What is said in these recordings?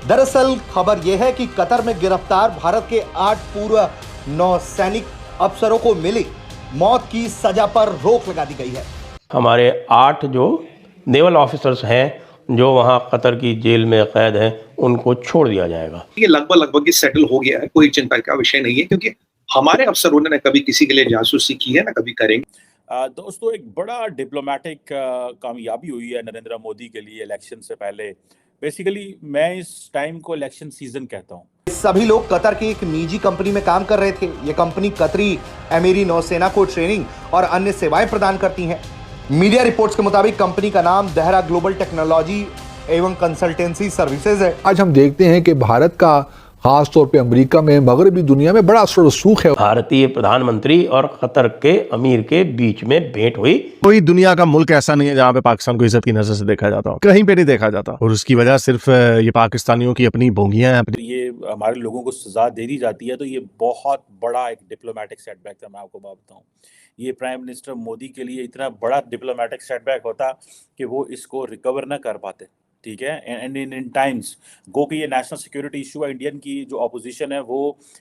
दरअसल खबर यह है कि कतर में गिरफ्तार भारत के 8 पूर्व नौसैनिक अफसरों को मिली मौत की सजा पर रोक लगा दी गई है। हमारे 8 जो नेवल ऑफिसर्स हैं जो वहाँ कतर की जेल में कैद हैं उनको छोड़ दिया जाएगा। ये लगभग सेटल हो गया है, कोई चिंता का विषय नहीं है, क्योंकि हमारे अफसरों ने कभी किसी के लिए जासूसी की है ना कभी करेंगे। दोस्तों, एक बड़ा डिप्लोमेटिक कामयाबी हुई है नरेंद्र मोदी के लिए इलेक्शन से पहले। बेसिकली मैं इस टाइम को इलेक्शन सीजन कहता हूँ। सभी लोग कतर की एक निजी कंपनी में काम कर रहे थे। ये कंपनी कतरी अमीरी नौसेना को ट्रेनिंग और अन्य सेवाएं प्रदान करती है। मीडिया रिपोर्ट्स के मुताबिक कंपनी का नाम दहरा ग्लोबल टेक्नोलॉजी एवं कंसल्टेंसी सर्विसेज है। आज हम देखते हैं कि भारत का खास तौर पे अमेरिका में, मगरबी दुनिया में बड़ा रसूख है। भारतीय प्रधानमंत्री और कतर के अमीर के बीच में भेंट हुई। कोई दुनिया का मुल्क ऐसा नहीं है जहाँ पे पाकिस्तान को इज्जत की नजर से देखा जाता हो, कहीं पे नहीं देखा जाता, और उसकी वजह सिर्फ ये पाकिस्तानियों की अपनी भोंगियां हैं। ये हमारे लोगों को सजा दे दी जाती है, तो ये बहुत बड़ा एक डिप्लोमेटिक सेटबैक था। मैं आपको बात बताऊं, ये प्राइम मिनिस्टर मोदी के लिए इतना बड़ा डिप्लोमेटिक सेटबैक होता कि वो इसको रिकवर ना कर पाते। ठीक है, एंड इन टाइम्स गो कि ये नेशनल सिक्योरिटी इशू है। इंडियन की जो अपोजिशन है वो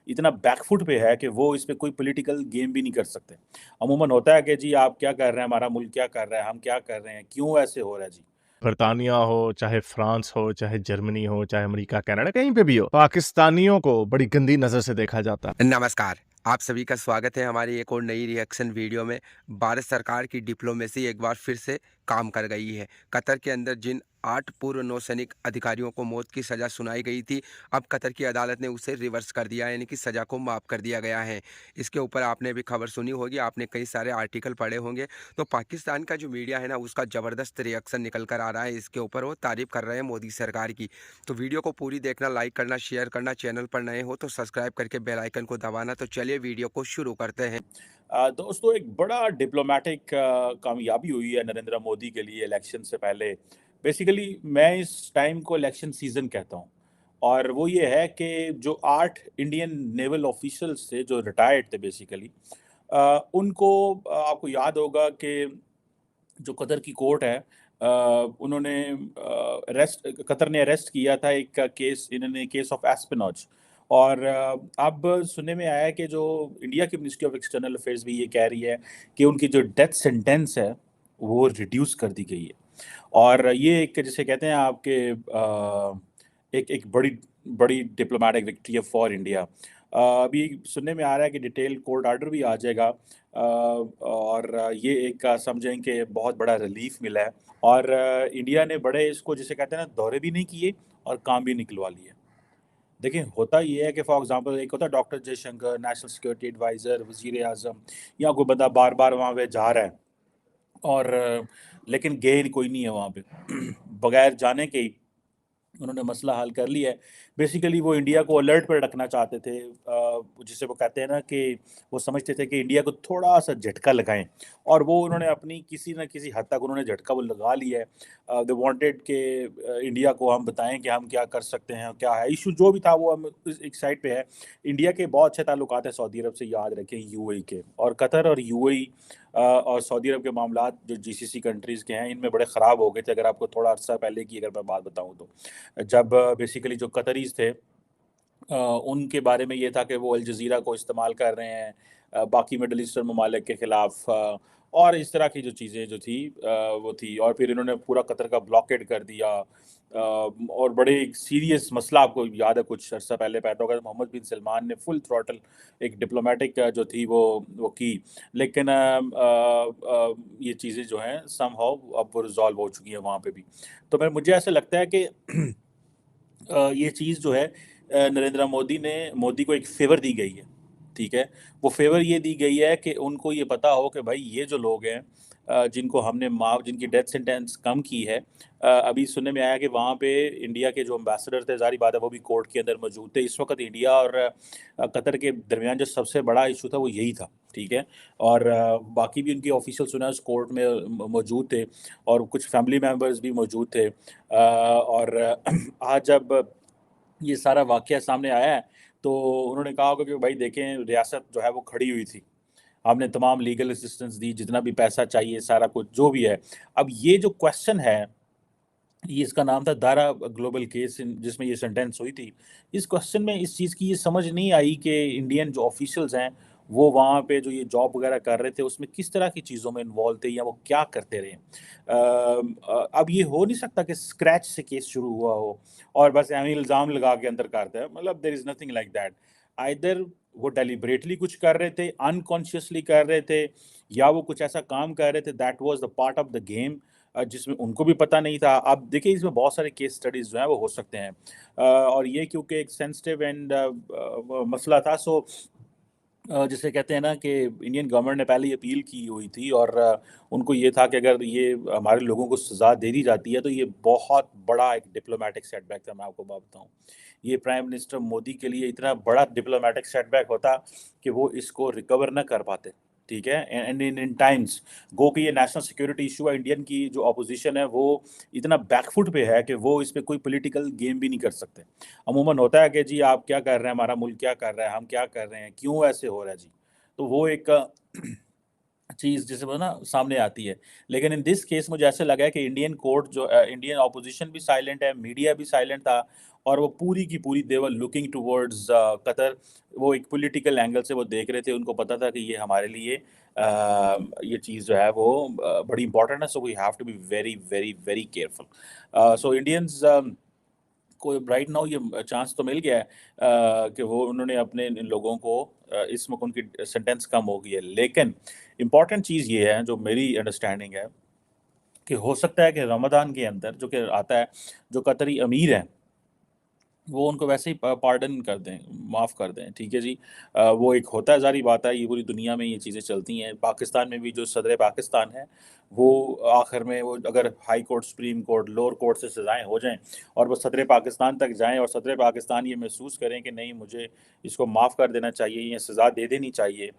इतना बैकफुट पे है कि वो इस पे कोई पॉलिटिकल गेम भी नहीं कर सकते। अमूमन होता है कि जी आप क्या कर रहे हैं, हमारा मुल्क क्या कर रहा है, हम क्या कर रहे हैं, क्यों ऐसे हो रहा है। जी बरतानिया हो, चाहे फ्रांस हो, चाहे जर्मनी हो, चाहे अमेरिका, कनाडा, कहीं पे भी हो, पाकिस्तानियों को बड़ी गंदी नजर से देखा जाता है। नमस्कार, आप सभी का स्वागत है हमारी एक और नई रिएक्शन वीडियो में। भारत सरकार की डिप्लोमेसी एक बार फिर से काम कर गई है। कतर के अंदर जिन 8 पूर्व नौसैनिक अधिकारियों को मौत की सज़ा सुनाई गई थी, अब कतर की अदालत ने उसे रिवर्स कर दिया है, यानी कि सज़ा को माफ़ कर दिया गया है। इसके ऊपर आपने भी खबर सुनी होगी, आपने कई सारे आर्टिकल पढ़े होंगे। तो पाकिस्तान का जो मीडिया है ना, उसका ज़बरदस्त रिएक्शन निकल कर आ रहा है इसके ऊपर। वो तारीफ़ कर रहे हैं मोदी सरकार की। तो वीडियो को पूरी देखना, लाइक करना, शेयर करना, चैनल पर नए हो तो सब्सक्राइब करके बेल आइकन को दबाना। तो चलिए वीडियो को शुरू करते हैं। दोस्तों, एक बड़ा डिप्लोमेटिक कामयाबी हुई है नरेंद्र मोदी के लिए इलेक्शन से पहले। बेसिकली मैं इस टाइम को इलेक्शन सीजन कहता हूँ, और वो ये है कि जो 8 इंडियन नेवल ऑफिशियल्स थे जो रिटायर्ड थे बेसिकली, उनको आपको याद होगा कि जो कतर की कोर्ट है, उन्होंने कतर ने अरेस्ट किया था एक केस, इन्होंने केस ऑफ एस्पिनॉज। और अब सुनने में आया है कि जो इंडिया की मिनिस्ट्री ऑफ एक्सटर्नल अफेयर्स भी ये कह रही है कि उनकी जो डेथ सेंटेंस है वो रिड्यूस कर दी गई है। और ये एक जिसे कहते हैं आपके एक बड़ी बड़ी डिप्लोमेटिक विक्ट्री है फॉर इंडिया। अभी सुनने में आ रहा है कि डिटेल कोर्ट ऑर्डर भी आ जाएगा, और ये एक समझें कि बहुत बड़ा रिलीफ मिला है। और इंडिया ने बड़े इसको जिसे कहते हैं ना दौरे भी नहीं किए और काम भी निकलवा लिए। देखिए, होता ये है कि फॉर एग्जांपल एक होता है doctor Jaishankar, national security adviser, वज़ीर आज़म, या कोई बंदा बार-बार वहाँ पे जा रहा है और लेकिन गए कोई नहीं है वहाँ पे। बगैर जाने के ही उन्होंने मसला हल कर लिया है। बेसिकली वो इंडिया को अलर्ट पर रखना चाहते थे, जिसे वो कहते हैं ना कि वो समझते थे कि इंडिया को थोड़ा-सा झटका लगाएँ, और वो उन्होंने अपनी किसी न किसी हद तक उन्होंने झटका वो लगा लिया है। दे वांटेड कि इंडिया को हम बताएँ कि हम क्या कर सकते हैं, क्या है। इश्यू जो भी था वो हम एक साइड पे है। इंडिया के बहुत अच्छे ताल्लुकात हैं सऊदी अरब से, याद रखें, यूएई के। और कतर और यूएई और सऊदी अरब के मामलात जो जीसीसी कंट्रीज़ के हैं, इनमें बड़े ख़राब हो गए थे। अगर आपको थोड़ा अर्सा पहले की अगर मैं बात बताऊँ तो, जब बेसिकली जो कतरीज़ थे, उनके बारे में ये था कि वो अल जज़ीरा को इस्तेमाल कर रहे हैं बाकी मिडल ईस्टर्न ममालिक के ख़िलाफ़, और इस तरह की जो चीज़ें जो थी वो थी। और फिर इन्होंने पूरा कतर का ब्लॉकेड कर दिया, और बड़े एक सीरियस मसला आपको याद है कुछ अर्सा पहले पैदा होगा, मोहम्मद बिन सलमान ने फुल थ्रॉटल एक डिप्लोमेटिक जो थी वो की। लेकिन ये चीज़ें जो हैं समहाउ अब वो रिज़ॉल्व हो चुकी हैं वहाँ पे भी। तो मुझे ऐसा लगता है कि ये चीज़ जो है नरेंद्र मोदी को एक फ़ेवर दी गई है। ठीक है, वो फ़ेवर ये दी गई है कि उनको ये पता हो कि भाई ये जो लोग हैं, जिनको हमने जिनकी डेथ सेंटेंस कम की है, अभी सुनने में आया कि वहाँ पे इंडिया के जो एम्बेसडर थे, ज़ाहिर बात है वो भी कोर्ट के अंदर मौजूद थे। इस वक्त इंडिया और कतर के दरमियान जो सबसे बड़ा इशू था वो यही था। ठीक है, और बाकी भी उनके ऑफिशियल सुना उस कोर्ट में मौजूद थे, और कुछ फैमिली मेम्बर्स भी मौजूद थे। और आज जब ये सारा वाक़या सामने आया है, तो उन्होंने कहा होगा कि भाई देखें, रियासत जो है वो खड़ी हुई थी। हमने तमाम लीगल असिस्टेंस दी, जितना भी पैसा चाहिए, सारा कुछ जो भी है। अब ये जो क्वेश्चन है ये इसका नाम था दारा ग्लोबल केस, जिसमें ये सेंटेंस हुई थी। इस क्वेश्चन में इस चीज़ की ये समझ नहीं आई कि इंडियन जो ऑफिशियल्स हैं वो वहाँ पे जो ये जॉब वगैरह कर रहे थे उसमें किस तरह की चीज़ों में इन्वॉल्व थे या वो क्या करते रहे। अब ये हो नहीं सकता कि स्क्रैच से केस शुरू हुआ हो और बस ऐਵੇਂ इल्ज़ाम लगा के अंदर कर दिया। मतलब there is nothing like that. Either वो डेलिबरेटली कुछ कर रहे थे, अनकॉन्शियसली कर रहे थे, या वो कुछ ऐसा काम कर रहे थे that was the part of the game, जिसमें उनको भी पता नहीं था। अब देखिए इसमें बहुत सारे केस स्टडीज़ जो हैं वो हो सकते हैं। और ये क्योंकि एक सेंसिटिव एंड मसला था, सो जिसे कहते हैं ना कि इंडियन गवर्नमेंट ने पहले ही अपील की हुई थी, और उनको ये था कि अगर ये हमारे लोगों को सज़ा दे दी जाती है तो ये बहुत बड़ा एक डिप्लोमेटिक सेटबैक था। मैं आपको बात बताऊँ, ये प्राइम मिनिस्टर मोदी के लिए इतना बड़ा डिप्लोमेटिक सेटबैक होता कि वो इसको रिकवर ना कर पाते। ठीक है? एंड इन टाइम्स गो कि ये नेशनल सिक्योरिटी इशू है, इंडियन की जो अपोजिशन है वो इतना बैकफुट पे है कि वो इस पे कोई पॉलिटिकल गेम भी नहीं कर सकते। अमूमन होता है कि जी आप क्या कर रहे हैं, हमारा मुल्क क्या कर रहा है, हम क्या कर रहे हैं, क्यों ऐसे हो रहा है जी। तो वो एक चीज़ जिसे वो ना सामने आती है। लेकिन इन दिस केस मुझे ऐसे लगा है कि इंडियन कोर्ट जो इंडियन ऑपोजिशन भी साइलेंट है, मीडिया भी साइलेंट था, और वो पूरी की पूरी दे वर लुकिंग टुवर्ड्स कतर। वो एक पॉलिटिकल एंगल से वो देख रहे थे, उनको पता था कि ये हमारे लिए ये चीज़ जो है वो बड़ी इंपॉर्टेंट है, so we have to be very, very, very careful. So Indians को राइट नाउ ये चांस तो मिल गया है कि वो उन्होंने अपने इन लोगों को इस वक्त उनकी सेंटेंस कम हो गई है। लेकिन इम्पॉर्टेंट चीज़ ये है, जो मेरी अंडरस्टैंडिंग है, कि हो सकता है कि रमज़ान के अंदर जो कि आता है, जो कतरी अमीर हैं वो उनको वैसे ही पार्डन कर दें, माफ़ कर दें, ठीक है जी। वो एक होता है, ज़ाहिर बात है, ये पूरी दुनिया में ये चीज़ें चलती हैं। पाकिस्तान में भी जो सदर पाकिस्तान है, वो आखिर में वो अगर high court, supreme court, lower court से सज़ाएँ हो जाएँ और वो सदर पाकिस्तान तक जाएँ और सदर पाकिस्तान ये महसूस करें कि नहीं, मुझे इसको माफ़ कर देना चाहिए या सज़ा दे देनी चाहिए,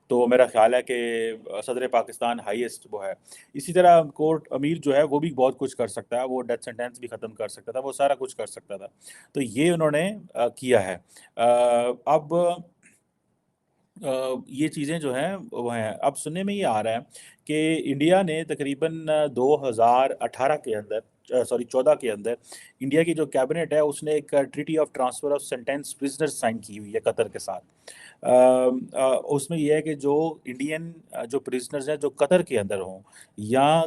तो मेरा ख़्याल है कि सदर पाकिस्तान हाईएस्ट वो है। इसी तरह कोर्ट अमीर जो है वो भी बहुत कुछ कर सकता है, वो डेथ सेंटेंस भी ख़त्म कर सकता था, वो सारा कुछ कर सकता था। तो ये उन्होंने किया है। अब ये चीज़ें जो हैं वो हैं। अब सुनने में ये आ रहा है कि इंडिया ने तकरीबन 2018 के अंदर, सॉरी 14 के अंदर, इंडिया की जो कैबिनेट है उसने एक treaty of transfer of sentence prisoners sign की हुई है कतर के साथ। उसमें ये है कि जो इंडियन जो प्रिजनर्स हैं जो कतर के अंदर हों, या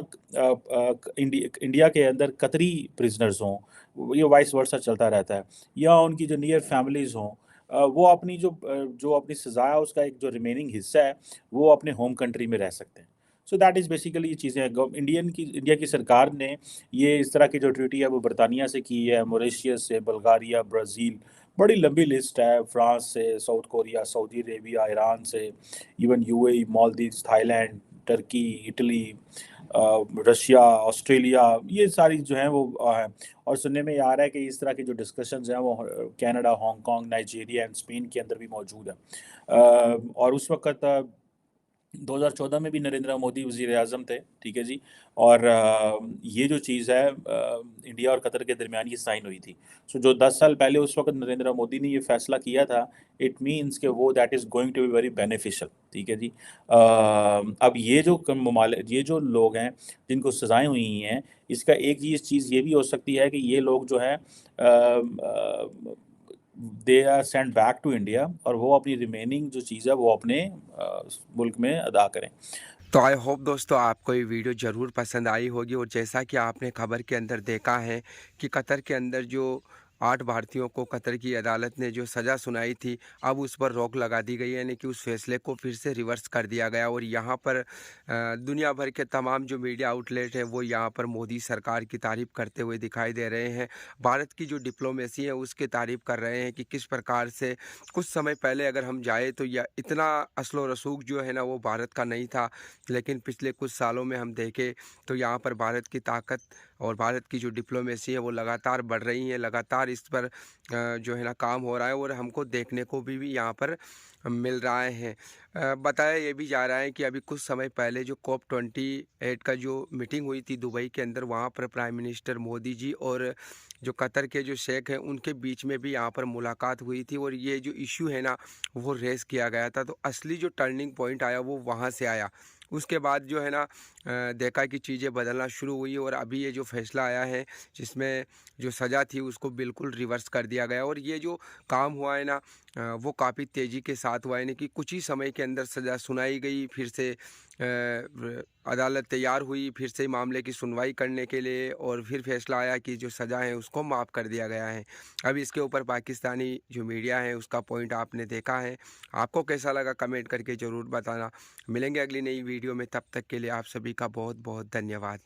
इंडिया के अंदर कतरी प्रिजनर्स हों, ये वाइस वर्सा चलता रहता है, या उनकी जो नियर फैमिलीज़ हों, वो अपनी जो अपनी सज़ा है उसका एक जो रिमेनिंग हिस्सा है वो अपने होम कंट्री में रह सकते हैं। सो दैट इज़ बेसिकली ये चीज़ें हैं। इंडिया की सरकार ने ये इस तरह की जो ट्रीटी है वो बरतानिया से की है, मॉरिशियस से, बल्गारिया, ब्राज़ील, बड़ी लंबी लिस्ट है, फ्रांस से, South Korea, Saudi Arabia, Iran से, even UAE, Maldives, Thailand, Turkey, Italy, Russia, Australia, ये सारी जो हैं वो हैं। और सुनने में ये आ रहा है कि इस तरह की जो डिस्कशंस हैं वो Canada, Hong Kong, Nigeria and Spain के अंदर भी मौजूद है। और उस वक़्त 2014 में भी नरेंद्र मोदी वज़ीर-ए-आज़म थे, ठीक है जी? और ये जो चीज़ है इंडिया और कतर के दरमियान ये साइन हुई थी। सो जो 10 साल पहले उस वक़्त नरेंद्र मोदी ने ये फ़ैसला किया था, इट मीन्स कि वो that is going to be very beneficial, ठीक है जी? अब ये जो लोग हैं, जिनको सज़ाएँ हुई हैं, इसका एक चीज़ ये भी हो सकती है कि ये लोग जो हैं they are sent back to India, और वो अपनी रिमेनिंग जो चीज़ है वो अपने मुल्क में अदा करें। तो आई होप दोस्तों आपको ये वीडियो ज़रूर पसंद आई होगी। और जैसा कि आपने खबर के अंदर देखा है कि कतर के अंदर जो 8 भारतीयों को कतर की अदालत ने जो सज़ा सुनाई थी, अब उस पर रोक लगा दी गई है, यानी कि उस फैसले को फिर से रिवर्स कर दिया गया। और यहाँ पर दुनिया भर के तमाम जो मीडिया आउटलेट हैं वो यहाँ पर मोदी सरकार की तारीफ़ करते हुए दिखाई दे रहे हैं। भारत की जो डिप्लोमेसी है उसकी तारीफ़ कर रहे हैं कि किस प्रकार से कुछ समय पहले अगर हम जाए तो यह इतना असलो रसूख जो है ना वो भारत का नहीं था, लेकिन पिछले कुछ सालों में हम देखें तो यहाँ पर भारत की ताकत और भारत की जो डिप्लोमेसी है वो लगातार बढ़ रही है, लगातार इस पर जो है ना काम हो रहा है, और हमको देखने को भी यहाँ पर मिल रहा है। बताया ये भी जा रहा है कि अभी कुछ समय पहले जो COP28 का जो मीटिंग हुई थी दुबई के अंदर, वहाँ पर प्राइम मिनिस्टर मोदी जी और जो कतर के जो शेख हैं उनके बीच में भी यहाँ पर मुलाकात हुई थी, और ये जो इशू है ना वो रेस किया गया था। तो असली जो टर्निंग पॉइंट आया वो वहाँ से आया, उसके बाद जो है ना देखा कि चीज़ें बदलना शुरू हुई और अभी ये जो फैसला आया है जिसमें जो सज़ा थी उसको बिल्कुल रिवर्स कर दिया गया। और ये जो काम हुआ है ना वो काफ़ी तेज़ी के साथ हुआ है, यानी कि कुछ ही समय के अंदर सज़ा सुनाई गई, फिर से अदालत तैयार हुई फिर से मामले की सुनवाई करने के लिए, और फिर फैसला आया कि जो सज़ा है उसको माफ़ कर दिया गया है। अब इसके ऊपर पाकिस्तानी जो मीडिया है उसका पॉइंट आपने देखा है, आपको कैसा लगा कमेंट करके ज़रूर बताना। मिलेंगे अगली नई वीडियो में, तब तक के लिए आप सभी का बहुत बहुत धन्यवाद।